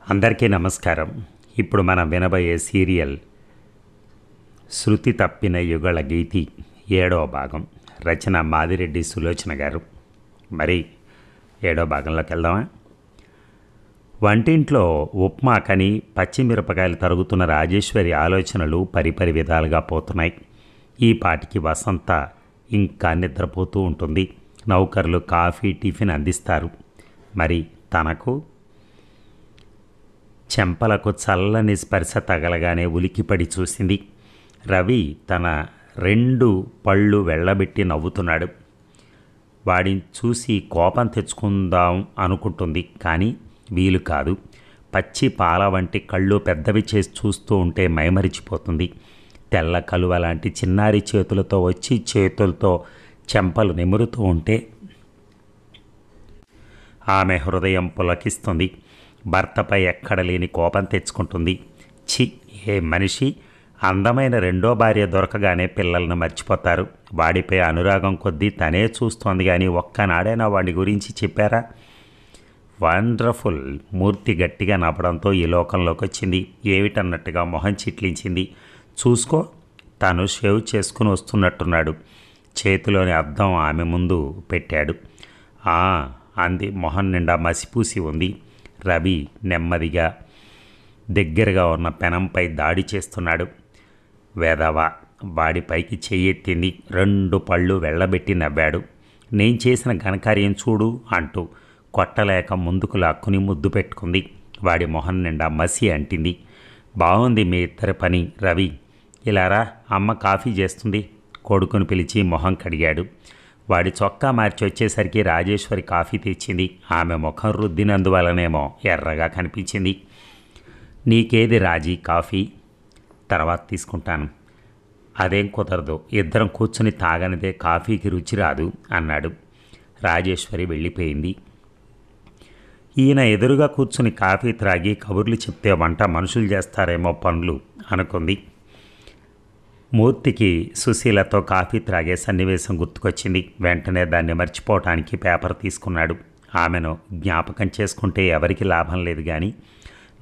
అందరికీ నమస్కారం. ఇప్పుడు మనం వినబోయే సీరియల్ 'శృతి తప్పిన యుగళ గీతి' 7వ భాగం. రచన మాదిరెడ్డి సులోచన గారు. మరి 7వ భాగంలోకి వెళ్దామా? వంటింట్లో ఉప్మాకని పచ్చిమిరపకాయలు తరుగుతున్న రాజేశ్వరి ఆలోచనలు పరిపరి విధాలుగా పోతున్నాయి. ఈ పాటికి వసంత ఇంకా నిద్రపోతూ ఉంటుంది. నౌకర్లు కాఫీ టిఫిన్ అందిస్తారు. మరి తనకు చెంపలకు చల్లని స్పర్శ తగలగానే ఉలికిపడి చూసింది. రవి తన 2 పళ్ళు వెళ్ళబెట్టి నవ్వుతున్నాడు. వాడిని చూసి కోపం తెచ్చుకుందాం అనుకుంటుంది. కానీ వీలు కాదు. పచ్చి పాల వంటి కళ్ళు పెద్దవి చేసి చూస్తూ ఉంటే మైమరిచిపోతుంది. తెల్ల కలువ లాంటి చిన్నారి చేతులతో వచ్చి చేతులతో చెంపలు నిమురుతూ ఉంటే ఆమె హృదయం పులకిస్తుంది. భర్తపై ఎక్కడ లేని కోపం తెచ్చుకుంటుంది. చి, ఏ మనిషి! అందమైన 2వ భార్య దొరకగానే పిల్లలను మర్చిపోతారు. వాడిపై అనురాగం కొద్దీ తనే చూస్తోంది. కానీ ఒక్కనాడైనా వాడి గురించి చెప్పారా? వండర్ఫుల్! మూర్తి గట్టిగా నవ్వడంతో ఈ లోకంలోకి వచ్చింది. ఏమిటన్నట్టుగా మొహం చిట్లించింది. చూసుకో, తను షేవ్ చేసుకుని వస్తున్నట్టున్నాడు. చేతిలోని అద్దం ఆమె ముందు పెట్టాడు. అంది. మొహం నిండా మసిపూసి ఉంది. రవి నెమ్మదిగా దగ్గరగా ఉన్న పెనంపై దాడి చేస్తున్నాడు. వేదవ! వాడిపైకి చెయ్యెత్తింది. 2 పళ్ళు వెళ్ళబెట్టి నవ్వాడు. నేను చేసిన ఘనకార్యం చూడు అంటూ కొట్టలేక ముందుకు లాక్కుని ముద్దు పెట్టుకుంది. వాడి మొహం నిండా మసి అంటింది. బాగుంది మీ ఇద్దరి పని. రవి, ఇలారా, అమ్మ కాఫీ చేస్తుంది. కొడుకుని పిలిచి మొహం కడిగాడు. వాడి చొక్కా మార్చి వచ్చేసరికి రాజేశ్వరి కాఫీ తెచ్చింది. ఆమె ముఖం రుద్దినందువలనేమో ఎర్రగా కనిపించింది. నీకేది రాజీ కాఫీ? తర్వాత తీసుకుంటాను. అదేం కుదరదు. ఇద్దరం కూర్చుని తాగనిదే కాఫీకి రుచి రాదు అన్నాడు. రాజేశ్వరి వెళ్ళిపోయింది. ఈయన ఎదురుగా కూర్చుని కాఫీ త్రాగి కబుర్లు చెప్తే వంట మనుషులు చేస్తారేమో పనులు అనుకుంది. మూర్తికి సుశీలతో కాఫీ త్రాగే సన్నివేశం గుర్తుకొచ్చింది. వెంటనే దాన్ని మర్చిపోవటానికి పేపర్ తీసుకున్నాడు. ఆమెను జ్ఞాపకం చేసుకుంటే ఎవరికి లాభం లేదు, కానీ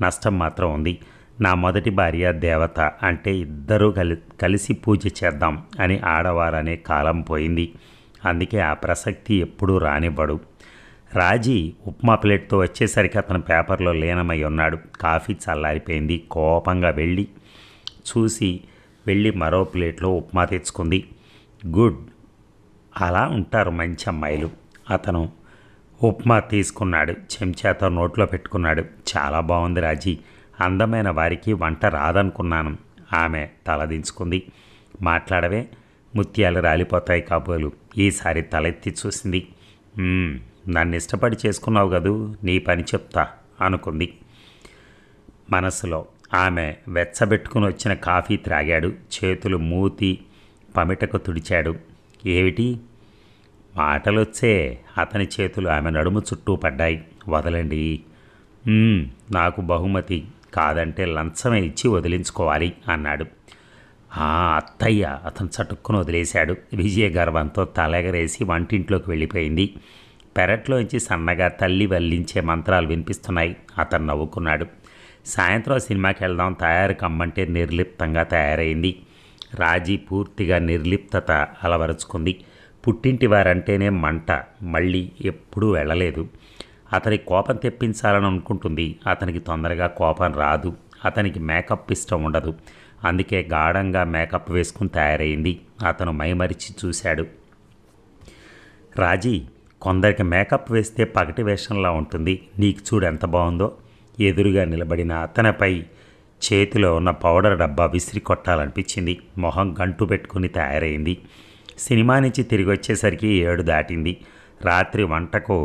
నష్టం మాత్రం ఉంది. నా మొదటి భార్య దేవత అంటే ఇద్దరూ కలిసి పూజ చేద్దాం అని ఆడవారనే కాలం పోయింది. అందుకే ఆ ప్రసక్తి ఎప్పుడూ రానివ్వడు. రాజీ ఉప్మా ప్లేట్తో వచ్చేసరికి అతను పేపర్లో లీనమై ఉన్నాడు. కాఫీ చల్లారిపోయింది. కోపంగా వెళ్ళి మరో ప్లేట్లో ఉప్మా తెచ్చుకుంది. గుడ్, అలా ఉంటారు మంచి అమ్మాయిలు. అతను ఉప్మా తీసుకున్నాడు. చెంచాతో నోట్లో పెట్టుకున్నాడు. చాలా బాగుంది రాజీ. అందమైన వారికి వంట రాదనుకున్నాను. ఆమె తలదించుకుంది. మాట్లాడవే, ముత్యాలు రాలిపోతాయి కాబోలు. ఈసారి తలెత్తి చూసింది. నన్ను ఇష్టపడి చేసుకున్నావు కదూ, నీ పని చెప్తా అనుకుంది మనసులో. ఆమె వెచ్చబెట్టుకుని వచ్చిన కాఫీ త్రాగాడు. చేతులు మూతి పమిటకు తుడిచాడు. ఏమిటి మాటలొచ్చే? అతని చేతులు ఆమె నడుము చుట్టూ పడ్డాయి. వదలండి. నాకు బహుమతి కాదంటే లంచమే ఇచ్చి వదిలించుకోవాలి అన్నాడు. అత్తయ్య! అతను చటుక్కును వదిలేశాడు. విజయ గర్వంతో తలెగరేసి వంటింట్లోకి వెళ్ళిపోయింది. పెరట్లోంచి సన్నగా తల్లి వల్లించే మంత్రాలు వినిపిస్తున్నాయి. అతను నవ్వుకున్నాడు. సాయంత్రం సినిమాకి వెళ్దాం, తయారు కమ్మంటే నిర్లిప్తంగా తయారైంది. రాజీ పూర్తిగా నిర్లిప్తత అలవరుచుకుంది. పుట్టింటి వారంటేనే మంట. మళ్ళీ ఎప్పుడూ వెళ్ళలేదు. అతని కోపం తెప్పించాలని అనుకుంటుంది. అతనికి తొందరగా కోపం రాదు. అతనికి మేకప్ ఇష్టం ఉండదు. అందుకే గాఢంగా మేకప్ వేసుకుని తయారైంది. అతను మైమరిచి చూశాడు. రాజీ, కొందరికి మేకప్ వేస్తే పగటి వేషంలా ఉంటుంది. నీకు చూడు ఎంత బాగుందో. ఎదురుగా నిలబడిన అతనిపై చేతిలో ఉన్న పౌడర్ డబ్బా విసిరి కొట్టాలనిపించింది. మొహం గంటు పెట్టుకుని తయారైంది. సినిమా నుంచి తిరిగి వచ్చేసరికి 7 దాటింది. రాత్రి వంటకు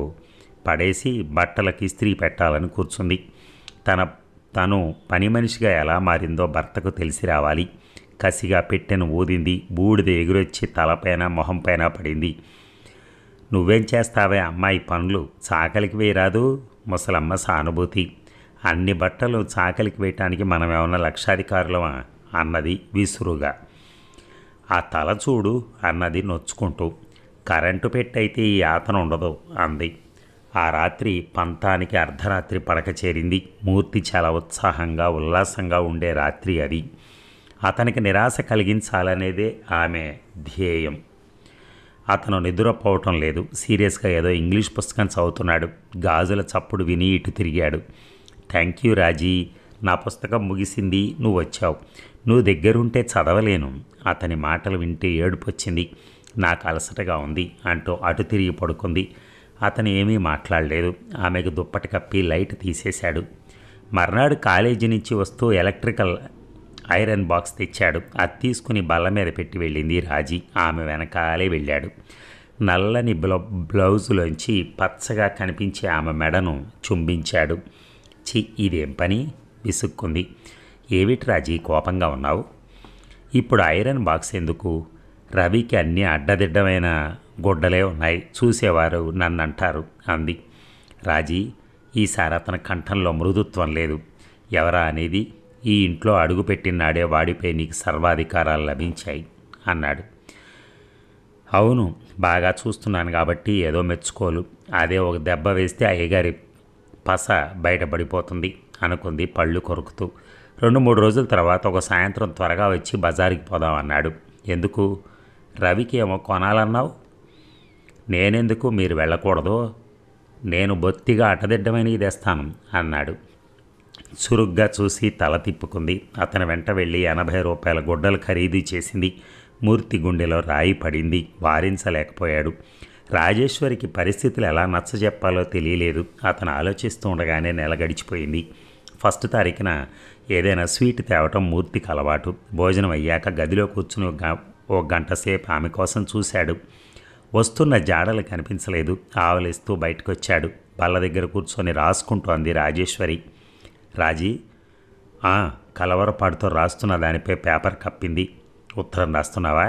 పడేసి బట్టలకి ఇస్త్రీ పెట్టాలని కూర్చుంది. తను పని మనిషిగా ఎలా మారిందో భర్తకు తెలిసి రావాలి. కసిగా పెట్టెను ఊదింది. బూడిద ఎగురొచ్చి తలపైన మొహంపైన పడింది. నువ్వేం చేస్తావే అమ్మాయి పనులు? చాకలికి వేయరాదు? ముసలమ్మ సానుభూతి. అన్ని బట్టలు చాకలికి వేయటానికి మనం ఏమన్నా లక్షాధికారులమా అన్నది విసురుగా. ఆ తల చూడు అన్నది నొచ్చుకుంటూ. కరెంటు పెట్టయితే ఈ ఆతన ఉండదు అంది. ఆ రాత్రి పంతానికి అర్ధరాత్రి పడక చేరింది. మూర్తి చాలా ఉత్సాహంగా ఉల్లాసంగా ఉండే రాత్రి అది. అతనికి నిరాశ కలిగించాలనేదే ఆమె ధ్యేయం. అతను నిద్రపోవటం లేదు. సీరియస్గా ఏదో ఇంగ్లీష్ పుస్తకం చదువుతున్నాడు. గాజుల చప్పుడు విని ఇటు తిరిగాడు. థ్యాంక్ యూ రాజీ, నా పుస్తకం ముగిసింది, నువ్వు వచ్చావు. నువ్వు దగ్గరుంటే చదవలేను. అతని మాటలు వింటే ఏడుపు వచ్చింది. నాకు అలసటగా ఉంది అంటూ అటు తిరిగి పడుకుంది. అతను ఏమీ మాట్లాడలేదు. ఆమెకు దుప్పటి కప్పి లైట్ తీసేశాడు. మర్నాడు కాలేజీ నుంచి వస్తూ ఎలక్ట్రికల్ ఐరన్ బాక్స్ తెచ్చాడు. అది తీసుకుని బల్ల మీద పెట్టి వెళ్ళింది రాజీ. ఆమె వెనకాలే వెళ్ళాడు. నల్లని బ్లౌజులోంచి పచ్చగా కనిపించే ఆమె మెడను చుంబించాడు. చి, ఇదేం పని, విసుక్కుంది. ఏమిటి రాజీ, కోపంగా ఉన్నావు? ఇప్పుడు ఐరన్ బాక్స్ ఎందుకు? రవికి అన్నీ అడ్డదిడ్డమైన గుడ్డలే ఉన్నాయి, చూసేవారు నన్ను అంటారు అంది. రాజీ, ఈసారి అతని కంఠంలో మృదుత్వం లేదు. ఎవరా అనేది? ఈ ఇంట్లో అడుగుపెట్టినాడే వాడిపై నీకు సర్వాధికారాలు లభించాయి అన్నాడు. అవును, బాగా చూస్తున్నాను కాబట్టి ఏదో మెచ్చుకోలు. అదే ఒక దెబ్బ వేస్తే అయ్యగారి పస బయటపడిపోతుంది అనుకుంది పళ్ళు కొరుకుతూ. 2-3 రోజుల తర్వాత ఒక సాయంత్రం త్వరగా వచ్చి బజారుకి పోదాం అన్నాడు. ఎందుకు? రవికి ఏమో కొనాలన్నావు. నేనెందుకు, మీరు వెళ్ళకూడదు. నేను బొత్తిగా అటదిడ్డమని తెస్తాను అన్నాడు. చురుగ్గా చూసి తల తిప్పుకుంది. అతని వెంట వెళ్ళి 80 రూపాయల గుడ్డలు ఖరీదు చేసింది. మూర్తి గుండెలో రాయి పడింది. వారించలేకపోయాడు. రాజేశ్వరికి పరిస్థితులు ఎలా నచ్చజెప్పాలో తెలియలేదు. అతను ఆలోచిస్తూ ఉండగానే నెల గడిచిపోయింది. 1 తారీఖున ఏదైనా స్వీట్ తేవటం మూర్తికి అలవాటు. భోజనం అయ్యాక గదిలో కూర్చుని ఓ గంట సేపు ఆమె కోసం చూశాడు. వస్తున్న జాడలు కనిపించలేదు. ఆవలిస్తూ బయటకొచ్చాడు. బల్ల దగ్గర కూర్చొని రాసుకుంటూ అంది రాజేశ్వరి. రాజీ, కలవరపాటుతో రాస్తున్న దానిపై పేపర్ కప్పింది. ఉత్తరం రాస్తున్నావా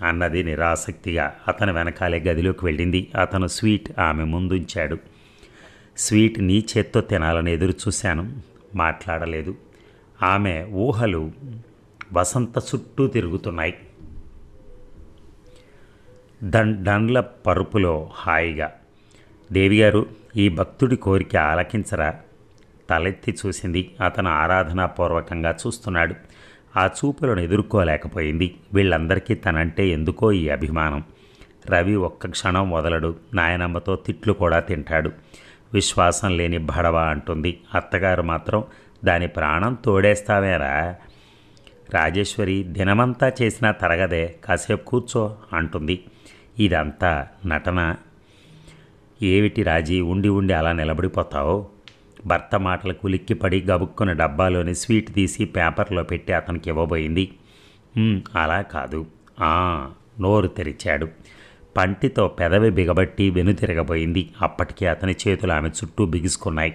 అన్నది నిరాసక్తిగా. అతను వెనకాలే గదిలోకి వెళ్ళింది. అతను స్వీట్ ఆమె ముందుంచాడు. స్వీట్ నీ చేత్తో తినాలని ఎదురు చూశాను. మాట్లాడలేదు. ఆమె ఊహలు వసంత చుట్టూ తిరుగుతున్నాయి. దండ్ల పరుపులో హాయిగా. దేవిగారు, ఈ భక్తుడి కోరిక ఆలకించరా? తలెత్తి చూసింది. అతను ఆరాధనాపూర్వకంగా చూస్తున్నాడు. ఆ చూపులను ఎదుర్కోలేకపోయింది. వీళ్ళందరికీ తనంటే ఎందుకో ఈ అభిమానం. రవి ఒక్క క్షణం వదలడు. నాయనమ్మతో తిట్లు కూడా తింటాడు. విశ్వాసం లేని బడవ అంటుంది. అత్తగారు మాత్రం దాని ప్రాణం తోడేస్తావేరా రాజేశ్వరి, దినమంతా చేసినా తరగదే, కాసేపు కూర్చో అంటుంది. ఇదంతా నటన. ఏమిటి రాజీ, ఉండి ఉండి అలా నిలబడిపోతావు? భర్త మాటలకు ఉలిక్కిపడి గబుక్కున్న డబ్బాలోని స్వీట్ తీసి పేపర్లో పెట్టి అతనికి ఇవ్వబోయింది. అలా కాదు. నోరు తెరిచాడు. పంటితో పెదవి బిగబట్టి వెనుతిరగబోయింది. అప్పటికే అతని చేతులు ఆమె చుట్టూ బిగుసుకున్నాయి.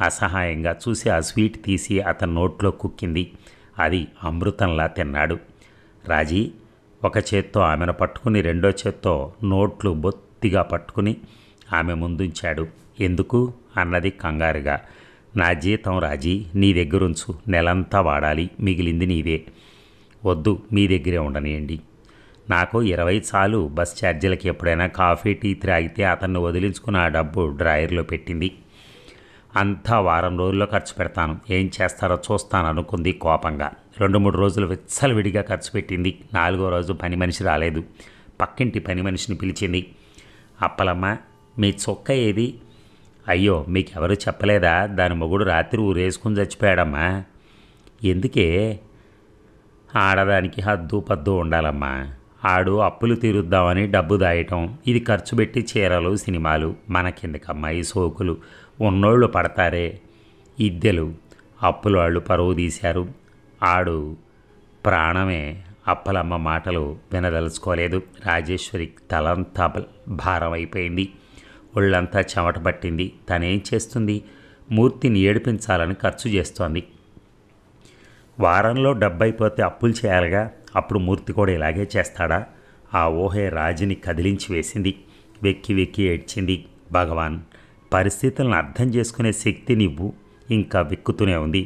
అసహాయంగా చూసి ఆ స్వీట్ తీసి అతని నోట్లో కుక్కింది. అది అమృతంలా తిన్నాడు. రాజీ ఒక చేత్తో ఆమెను పట్టుకుని రెండో చేత్తో నోట్లు బొత్తిగా పట్టుకుని ఆమె ముందుంచాడు. ఎందుకు అన్నది కంగారుగా. నా జీతం రాజీ, నీ దగ్గరుంచు, నెలంతా వాడాలి, మిగిలింది నీదే. వద్దు, మీ దగ్గరే ఉండనియండి. నాకు 20 చాలు. బస్ ఛార్జీలకి ఎప్పుడైనా కాఫీ టీ త్రాగితే అతన్ని వదిలించుకుని ఆ డబ్బు డ్రాయర్లో పెట్టింది. అంతా వారం రోజుల్లో ఖర్చు పెడతాను, ఏం చేస్తారో చూస్తాను అనుకుంది కోపంగా. 2-3 రోజులు విచ్చలవిడిగా ఖర్చు పెట్టింది. 4వ రోజు పని మనిషి రాలేదు. పక్కింటి పని మనిషిని పిలిచింది. అప్పలమ్మ, మీ చొక్క ఏది? అయ్యో, మీకెవరు చెప్పలేదా? దాని మొగుడు రాత్రి ఊరేసుకుని చచ్చిపోయాడమ్మా. ఎందుకే? ఆడదానికి హద్దు పద్దు ఉండాలమ్మా. ఆడు అప్పులు తీరుద్దామని డబ్బు దాయటం, ఇది ఖర్చు పెట్టి చీరలు సినిమాలు. మనకెందుకమ్మా ఈ సోకులు? ఉన్నోళ్ళు పడతారే. ఇద్దెలు అప్పులు వాళ్ళు పరువు తీశారు. ఆడు ప్రాణమే. అప్పలమ్మ మాటలు వినదలుచుకోలేదు. రాజేశ్వరి తలంతా భారం అయిపోయింది. ఒళ్ళంతా చెమట పట్టింది. తనేం చేస్తుంది? మూర్తిని ఏడిపించాలని ఖర్చు చేస్తోంది. వారంలో డబ్బైపోతే అప్పులు చేయాలిగా. అప్పుడు మూర్తి కూడా ఇలాగే చేస్తాడా? ఆ ఊహే రాజుని కదిలించి వేసింది. వెక్కి వెక్కి ఏడ్చింది. భగవాన్, పరిస్థితులను అర్థం చేసుకునే శక్తి నువ్వు ఇంకా వెక్కుతూనే ఉంది.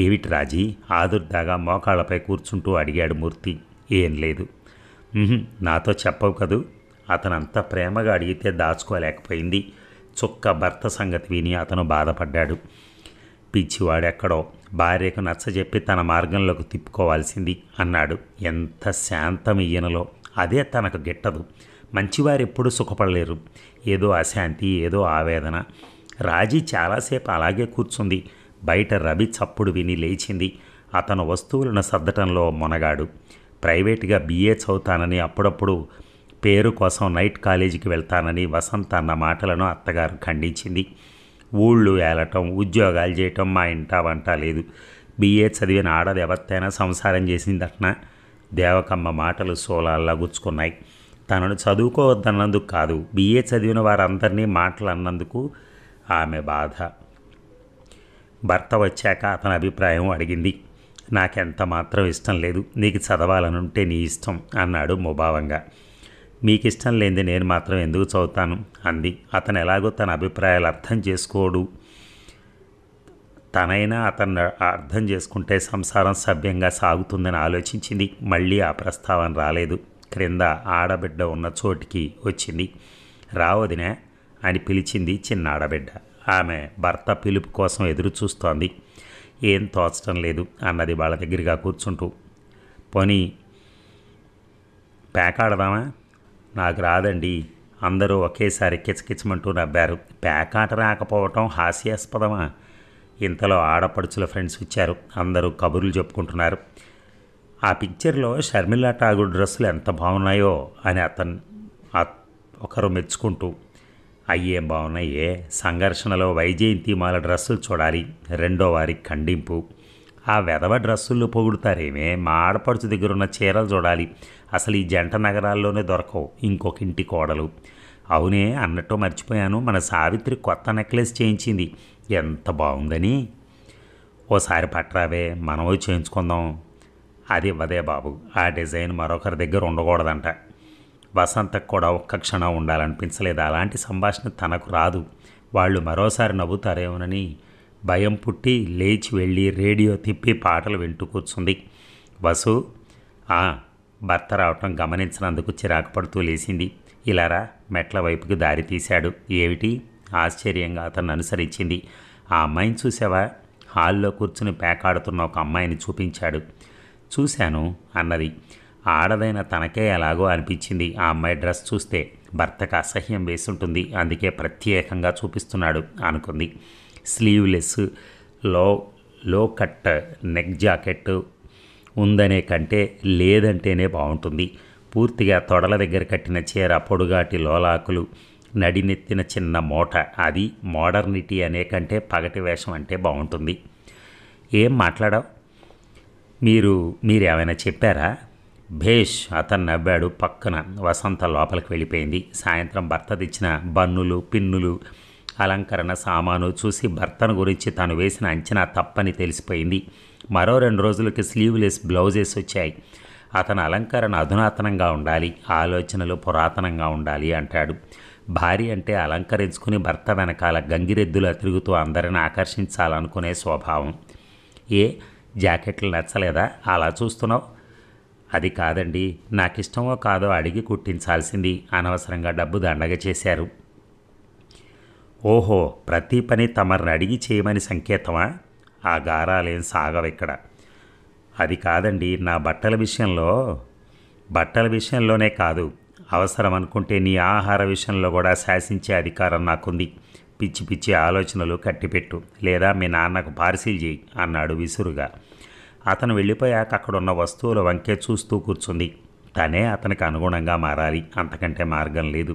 ఏమిటి రాజీ? ఆదుర్దాగా మోకాళ్ళపై కూర్చుంటూ అడిగాడు మూర్తి. ఏం లేదు. నాతో చెప్పవు కదూ అతను అంత ప్రేమగా అడిగితే దాచుకోలేకపోయింది. చుక్క భర్త సంగతి విని అతను బాధపడ్డాడు. పిచ్చివాడెక్కడో భార్యకు నచ్చజెప్పి తన మార్గంలోకి తిప్పుకోవాల్సింది అన్నాడు. ఎంత శాంతం ఈయనలో! అదే తనకు గిట్టదు. మంచివారు ఎప్పుడూ సుఖపడలేరు. ఏదో అశాంతి, ఏదో ఆవేదన. రాజీ చాలాసేపు అలాగే కూర్చుంది. బయట రవి చప్పుడు విని లేచింది. అతను వస్తువులను సర్దటంలో మొనగాడు. ప్రైవేటుగా BA చదువుతానని, అప్పుడప్పుడు పేరు కోసం నైట్ కాలేజీకి వెళ్తానని వసంత్ అన్న మాటలను అత్తగారు ఖండించింది. ఊళ్ళు ఏలటం, ఉద్యోగాలు చేయటం మా ఇంటా వంట లేదు. BA చదివిన ఆడది ఎవరితైనా సంసారం చేసిందట్నా? దేవకమ్మ మాటలు సోలాల్లా గుచ్చుకున్నాయి. తనను చదువుకోవద్దన్నందుకు కాదు, BA చదివిన వారందరినీ మాటలు అన్నందుకు ఆమె బాధ. భర్త వచ్చాక అతని అభిప్రాయం అడిగింది. నాకెంత మాత్రం ఇష్టం లేదు. నీకు చదవాలనుంటే నీ ఇష్టం అన్నాడు ముభావంగా. మీకు ఇష్టం లేనిది నేను మాత్రం ఎందుకు చదువుతాను అంది. అతను ఎలాగో తన అభిప్రాయాలు అర్థం చేసుకోడు. తనైనా అతన్ని అర్థం చేసుకుంటే సంసారం సభ్యంగా సాగుతుందని ఆలోచించింది. మళ్ళీ ఆ ప్రస్తావన రాలేదు. క్రింద ఆడబిడ్డ ఉన్న చోటికి వచ్చింది. రావదినే అని పిలిచింది చిన్న ఆడబిడ్డ. ఆమె భర్త పిలుపు కోసం ఎదురు చూస్తోంది. ఏం తోచడం లేదు అన్నది వాళ్ళ దగ్గరగా కూర్చుంటూ. పోనీ పేకాడదామా? నాకు రాదండి. అందరూ ఒకేసారి కిచకిచమంటూ నవ్వారు. పేకాట రాకపోవటం హాస్యాస్పదమా? ఇంతలో ఆడపడుచుల ఫ్రెండ్స్ వచ్చారు. అందరూ కబుర్లు చెప్పుకుంటున్నారు. ఆ పిక్చర్లో షర్మిలా ఠాగూర్ డ్రెస్సులు ఎంత బాగున్నాయో అని ఒకరు మెచ్చుకుంటూ, అయ్యేం బాగున్నాయే, సంఘర్షణలో వైజయంతిమాల డ్రెస్సులు చూడాలి. రెండో వారికి ఖండింపు. ఆ వెధవ డ్రెస్సులు పొగుడుతారేమే, మా ఆడపడుచు దగ్గర ఉన్న చీరలు చూడాలి. అసలు ఈ జంట నగరాల్లోనే దొరకవు. ఇంకొక ఇంటి కోడలు. అవునే, అన్నట్టు మర్చిపోయాను, మన సావిత్రి కొత్త నెక్లెస్ చేయించింది. ఎంత బాగుందని. ఓసారి పట్రావే, మనమో చేయించుకుందాం. అది ఇవ్వదే బాబు. ఆ డిజైన్ మరొకరి దగ్గర ఉండకూడదంట. వసంతకు కూడా ఒక్క క్షణం ఉండాలనిపించలేదు. అలాంటి సంభాషణ తనకు రాదు. వాళ్ళు మరోసారి నవ్వుతారేమోనని భయం పుట్టి లేచి వెళ్ళి రేడియో తిప్పి పాటలు వింటూ కూర్చుంది. వసు భర్త రావటం గమనించినందుకు చిరాకు పడుతూ లేచింది. ఇలారా మెట్ల వైపుకి దారి తీశాడు. ఏమిటి? ఆశ్చర్యంగా అతన్ని అనుసరించింది. ఆ అమ్మాయిని చూసావా? హాల్లో కూర్చుని పేకాడుతున్న ఒక అమ్మాయిని చూపించాడు. చూశాను అన్నది. ఆడదైన తనకే ఎలాగో అనిపించింది. ఆ అమ్మాయి డ్రెస్ చూస్తే భర్తకు అసహ్యం వేసుంటుంది, అందుకే ప్రత్యేకంగా చూపిస్తున్నాడు అనుకుంది. స్లీవ్లెస్ లో కట్ నెక్ జాకెట్ ఉందనే కంటే లేదంటేనే బాగుంటుంది. పూర్తిగా తొడల దగ్గర కట్టిన చీర, పొడుగాటి లోలాకులు, నడినెత్తిన చిన్న మూట. అది మోడర్నిటీ అనే కంటే పగటి వేషం అంటే బాగుంటుంది. ఏం మాట్లాడావు? మీరేమైనా చెప్పారా? భేష్ అతను నవ్వాడు. పక్కన వసంత లోపలికి వెళ్ళిపోయింది. సాయంత్రం భర్త తెచ్చిన బన్నులు, పిన్నులు, అలంకరణ సామాను చూసి భర్తను గురించి తను వేసిన అంచనా తప్పని తెలిసిపోయింది. మరో 2 రోజులకి స్లీవ్లెస్ బ్లౌజెస్ వచ్చాయి. అతని అలంకరణ అధునాతనంగా ఉండాలి, ఆలోచనలు పురాతనంగా ఉండాలి అంటాడు. భార్య అంటే అలంకరించుకుని భర్త వెనకాల గంగిరెద్దులా తిరుగుతూ అందరిని ఆకర్షించాలనుకునే స్వభావం. జాకెట్లు నచ్చలేదా అలా చూస్తున్నావు? అది కాదండి, నాకిష్టమో కాదో అడిగి కుట్టించాల్సింది. అనవసరంగా డబ్బు దండగ చేశారు. ఓహో, ప్రతి పని తమరిని అడిగి చేయమని సంకేతమా? ఆ గారాలేం సాగవిక్కడ. అది కాదండి, నా బట్టల విషయంలోనే కాదు, అవసరం అనుకుంటే నీ ఆహార విషయంలో కూడా శాసించే అధికారం నాకుంది. పిచ్చి పిచ్చి ఆలోచనలు కట్టిపెట్టు, లేదా మీ నాన్నకు పార్సిల్ చేయి అన్నాడు విసురుగా. అతను వెళ్ళిపోయాక అక్కడున్న వస్తువుల వంకే చూస్తూ కూర్చుంది. తనే అతనికి అనుగుణంగా మారాలి, అంతకంటే మార్గం లేదు.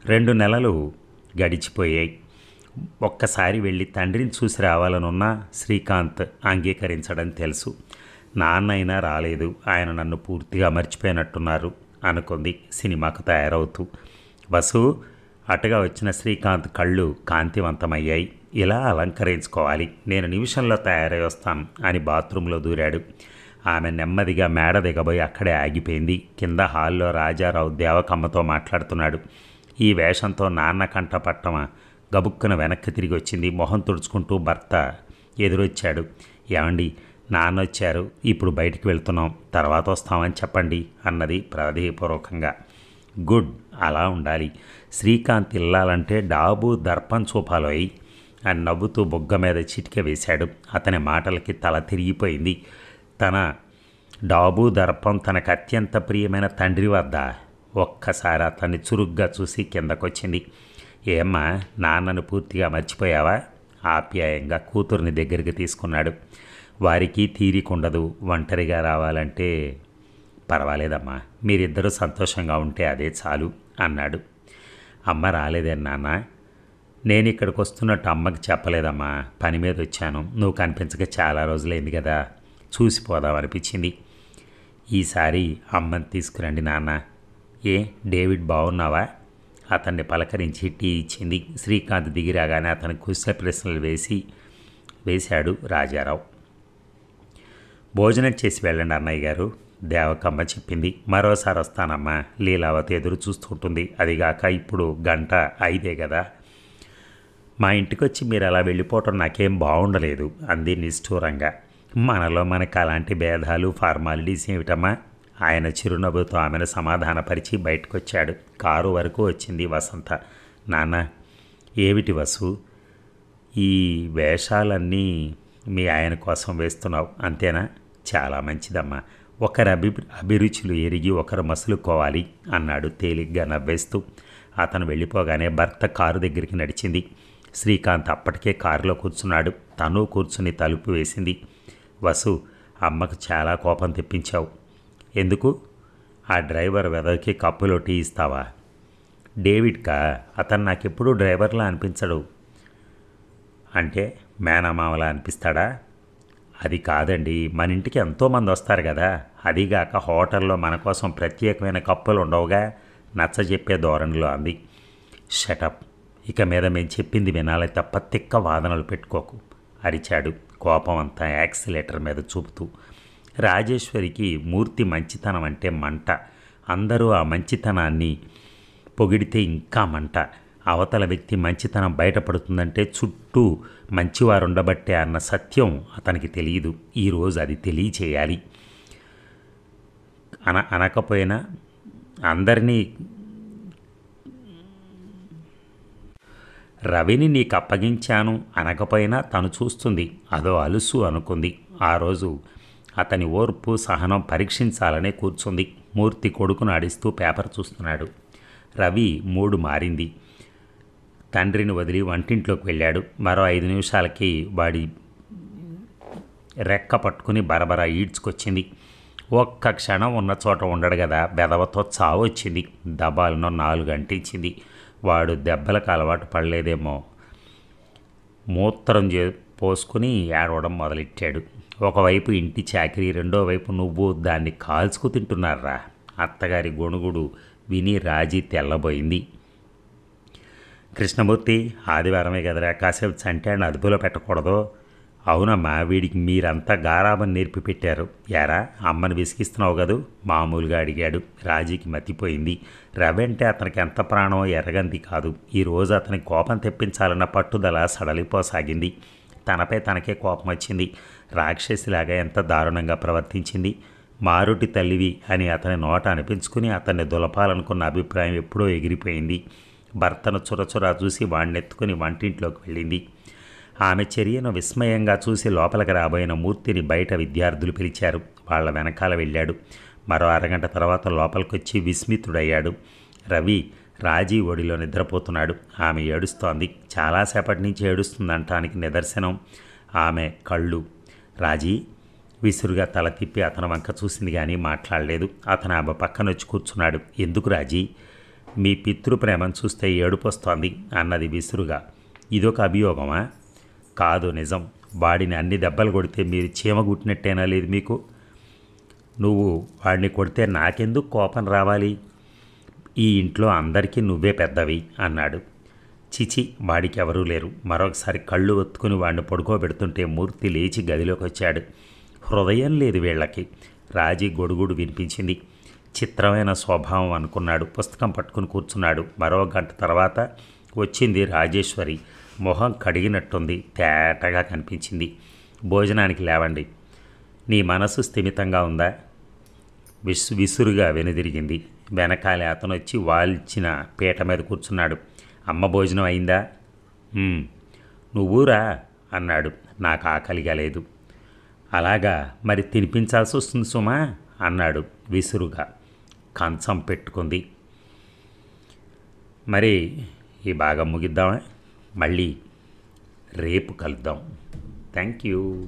2 నెలలు గడిచిపోయాయి. ఒక్కసారి వెళ్ళి తండ్రిని చూసి రావాలనున్నా శ్రీకాంత్ అంగీకరించడం తెలుసు. నాన్న అయినా రాలేదు, ఆయన నన్ను పూర్తిగా మర్చిపోయినట్టున్నారు అనుకుంది సినిమాకు తయారవుతూ. వసు అటుగా వచ్చిన శ్రీకాంత్ కళ్ళు కాంతివంతమయ్యాయి. ఇలా అలంకరించుకోవాలి, నేను నిమిషంలో తయారై వస్తాను అని బాత్రూంలో దూరాడు. ఆమె నెమ్మదిగా మేడ దిగబోయి అక్కడే ఆగిపోయింది. కింద హాల్లో రాజారావు దేవకమ్మతో మాట్లాడుతున్నాడు. ఈ వేషంతో నాన్న కంటపట్టమా? గబుక్కున వెనక్కి తిరిగి వచ్చింది. మొహం తుడుచుకుంటూ భర్త ఎదురొచ్చాడు. ఏమండి, నాన్న వచ్చారు, ఇప్పుడు బయటికి వెళ్తున్నాం, తర్వాత వస్తామని చెప్పండి అన్నది ప్రాధేయపూర్వకంగా. గుడ్, అలా ఉండాలి. శ్రీకాంత్ ఇల్లాలంటే డాబు దర్పం చూపాలోయ్ అని నవ్వుతూ బొగ్గ మీద చిటిక వేశాడు. అతని మాటలకి తల తిరిగిపోయింది. తన డాబు దర్పం తనకు అత్యంత ప్రియమైన తండ్రి వద్ద. ఒక్కసారి అతన్ని చురుగ్గా చూసి కిందకొచ్చింది. ఏమ్మా, నాన్నను పూర్తిగా మర్చిపోయావా? ఆప్యాయంగా కూతుర్ని దగ్గరికి తీసుకున్నాడు. వారికి తీరికుండదు, ఒంటరిగా రావాలంటే. పర్వాలేదమ్మా, మీరిద్దరూ సంతోషంగా ఉంటే అదే చాలు అన్నాడు. అమ్మ రాలేదే నాన్న? నేను ఇక్కడికి వస్తున్నట్టు అమ్మకి చెప్పలేదమ్మా, పని మీద వచ్చాను. నువ్వు కనిపించక చాలా రోజులైంది కదా, చూసిపోదామనిపించింది. ఈసారి అమ్మని తీసుకురండి నాన్న. ఏ డేవిడ్, బాగున్నావా? అతన్ని పలకరించి టీ ఇచ్చింది. శ్రీకాంత్ దిగిరాగానే అతని కుశల ప్రశ్నలు వేశాడు రాజారావు. భోజనం చేసి వెళ్ళండి అన్నయ్య గారు, దేవకమ్మ చెప్పింది. మరోసారి వస్తానమ్మా, లీలావతి ఎదురు చూస్తుంటుంది. అదిగాక ఇప్పుడు 5:00 కదా. మా ఇంటికొచ్చి మీరు అలా వెళ్ళిపోవటం నాకేం బాగుండలేదు అంది నిష్ఠూరంగా. మనలో మనకు అలాంటి భేదాలు ఫార్మాలిటీస్ ఏమిటమ్మా? ఆయన చిరునవ్వుతో ఆమెను సమాధానపరిచి బయటకొచ్చాడు. కారు వరకు వచ్చింది వసంత. నాన్న, ఏమిటి వసు, ఈ వేషాలన్నీ మీ ఆయన కోసం వేస్తున్నావు అంతేనా? చాలా మంచిదమ్మా. ఒకరి అభిరుచులు ఎరిగి ఒకరు మసులుకోవాలి అన్నాడు తేలిగ్గా నవ్వేస్తూ. అతను వెళ్ళిపోగానే భర్త కారు దగ్గరికి నడిచింది. శ్రీకాంత్ అప్పటికే కారులో కూర్చున్నాడు. తను కూర్చుని తలుపు వేసింది. వసు, అమ్మకు చాలా కోపం తెప్పించావు. ఎందుకు? ఆ డ్రైవర్ వెదవికి కప్పులో టీ ఇస్తావా? డేవిడ్కా? అతను నాకెప్పుడూ డ్రైవర్లా అనిపించడు. అంటే మేనమామలా అనిపిస్తాడా? అది కాదండి, మన ఇంటికి ఎంతోమంది వస్తారు కదా, అదిగాక హోటల్లో మన కోసం ప్రత్యేకమైన కప్పులు ఉండవుగా, నచ్చజెప్పే ధోరణిలో అంది. షటప్, ఇక మీద మేము చెప్పింది వినాలి తప్ప తిక్క వాదనలు పెట్టుకోకు అరిచాడు, కోపం అంతా యాక్సిలేటర్ మీద చూపుతూ. రాజేశ్వరికి మూర్తి మంచితనం అంటే మంట. అందరూ ఆ మంచితనాన్ని పొగిడితే ఇంకా మంట. అవతల వ్యక్తి మంచితనం బయటపడుతుందంటే చుట్టూ మంచివారు ఉండబట్టే అన్న సత్యం అతనికి తెలియదు. ఈరోజు అది తెలియచేయాలి. అనకపోయినా అందరినీ రవిని నీకు అప్పగించాను అనకపోయినా తను చూస్తుంది, అదో అలుసు అనుకుంది. ఆ రోజు అతని ఓర్పు సహనం పరీక్షించాలనే కూర్చుంది. మూర్తి కొడుకును ఆడిస్తూ పేపర్ చూస్తున్నాడు. రవి మూడు మారింది. తండ్రిని వదిలి వంటింట్లోకి వెళ్ళాడు. మరో 5 నిమిషాలకి వాడి రెక్క పట్టుకుని బరబరా ఈడ్చుకొచ్చింది. ఒక్క క్షణం ఉన్న చోట ఉండడు కదా, బెదవతో చావు వచ్చింది. దబాలను 4 అంటించింది. వాడు దెబ్బలకు అలవాటు పడలేదేమో, మూత్రం పోసుకుని ఏడవడం మొదలెట్టాడు. ఒకవైపు ఇంటి చాకిరి, రెండో వైపు నువ్వు దాన్ని కాల్చుకు తింటున్నారా? అత్తగారి గొణుగుడు విని రాజీ తెల్లబోయింది. కృష్ణమూర్తి, ఆదివారమే కదరా, కాసేపు చంటాన్ని అదుపులో పెట్టకూడదు. అవునమ్మా, వీడికి మీరంతా గారాబం నేర్పి పెట్టారు. యారా, అమ్మని విసిగిస్తున్నావు కదూ? మామూలుగా అడిగాడు. రాజీకి మతిపోయింది. రవి అంటే అతనికి ఎంత ప్రాణమో ఎరగంది కాదు. ఈరోజు అతనికి కోపం తెప్పించాలన్న పట్టుదల సడలిపోసాగింది. తనపై తనకే కోపం వచ్చింది. రాక్షసిలాగా ఎంత దారుణంగా ప్రవర్తించింది. మారుటి తల్లివి అని అతని నోట అనిపించుకుని అతన్ని దులపాలనుకున్న అభిప్రాయం ఎప్పుడో ఎగిరిపోయింది. భర్తను చురచురా చూసి వాణ్ణెత్తుకుని వంటింట్లోకి వెళ్ళింది. ఆమె చర్యను విస్మయంగా చూసి లోపలికి రాబోయిన మూర్తిని బయట విద్యార్థులు పిలిచారు. వాళ్ళ వెనకాల వెళ్ళాడు. మరో అరగంట తర్వాత లోపలికొచ్చి విస్మితుడయ్యాడు. రవి రాజీ ఒడిలో నిద్రపోతున్నాడు. ఆమె ఏడుస్తోంది. చాలాసేపటి నుంచి ఏడుస్తుందంటానికి నిదర్శనం ఆమె కళ్ళు. రాజీ విసురుగా తల తిప్పి అతని వంక చూసింది కానీ మాట్లాడలేదు. అతను ఆమె పక్కన వచ్చి కూర్చున్నాడు. ఎందుకు రాజీ? మీ పితృప్రేమను చూస్తే ఏడుపొస్తోంది అన్నది విసురుగా. ఇదొక అభియోగమా? కాదు, నిజం. వాడిని అన్ని దెబ్బలు కొడితే మీరు చీమ గుట్టినట్టేనా లేదు మీకు? నువ్వు వాడిని కొడితే నాకెందుకు కోపం రావాలి? ఈ ఇంట్లో అందరికీ నువ్వే పెద్దవి అన్నాడు. చిచి, వాడికి ఎవరూ లేరు. మరొకసారి కళ్ళు ఒత్తుకుని వాడిని పడుకోబెడుతుంటే మూర్తి లేచి గదిలోకి వచ్చాడు. హృదయం లేదు వీళ్ళకి. రాజీ గొడుగుడు వినిపించింది. చిత్రమైన స్వభావం అనుకున్నాడు. పుస్తకం పట్టుకుని కూర్చున్నాడు. మరో గంట తర్వాత వచ్చింది రాజేశ్వరి. మొహం కడిగినట్టుంది, తేటగా కనిపించింది. భోజనానికి లేవండి. నీ మనసు స్థిమితంగా ఉందా? విసురుగా వెనుదిరిగింది. వెనకాలే అతను వచ్చి వాల్చిన పీట మీద కూర్చున్నాడు. అమ్మ భోజనం అయిందా? "ఉమ్, నువ్వురా అన్నాడు. నాకు ఆకలిగా లేదు. అలాగా, మరి తినిపించాల్సి వస్తుంది సుమా అన్నాడు విసురుగా. కంచం పెట్టుకుంది. మరి ఈ భాగం ముగిద్దామా? మళ్ళీ రేపు కలుద్దాం. Thank you.